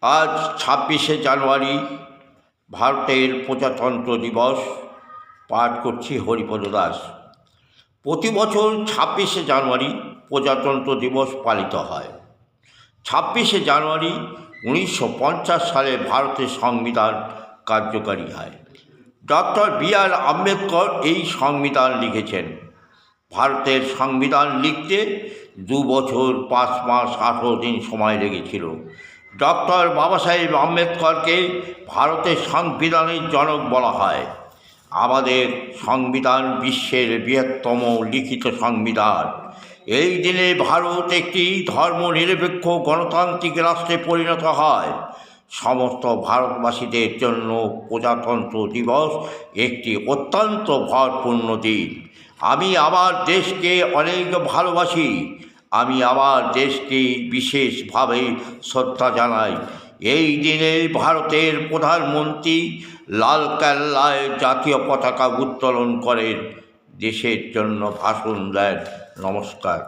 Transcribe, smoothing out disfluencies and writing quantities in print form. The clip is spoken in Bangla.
আজ ২৬শে জানুয়ারি ভারতের প্রজাতন্ত্র দিবস। পাঠ করছি হরিপদ দাস। প্রতি বছর ২৬শে জানুয়ারি প্রজাতন্ত্র দিবস পালিত হয়। ২৬শে জানুয়ারি ১৯৫০ সালে ভারতের সংবিধান কার্যকারী হয়। Doctor B.R.. আম্বেদকর এই সংবিধান লিখেছেন। ভারতের সংবিধান লিখতে ২ বছর ৫ মাস ১৮ দিন সময় লেগেছিল। ডক্টর বাবা সাহেব আম্বেদকরকে ভারতের সংবিধানের জনক বলা হয়। আমাদের সংবিধান বিশ্বের বৃহত্তম লিখিত সংবিধান। এই দিনে ভারত একটি ধর্মনিরপেক্ষ গণতান্ত্রিক রাষ্ট্রে পরিণত হয়। সমস্ত ভারতবাসীদের জন্য প্রজাতন্ত্র দিবস একটি অত্যন্ত ভরপূর্ণ দিন। আমি আমার দেশকে অনেক ভালোবাসি। আমি আমার দেশকে বিশেষভাবে শ্রদ্ধা জানাই। এই দিনে ভারতের প্রধানমন্ত্রী লালকেল্লায় জাতীয় পতাকা উত্তোলন করেন, দেশের জন্য ভাষণ দেন। নমস্কার।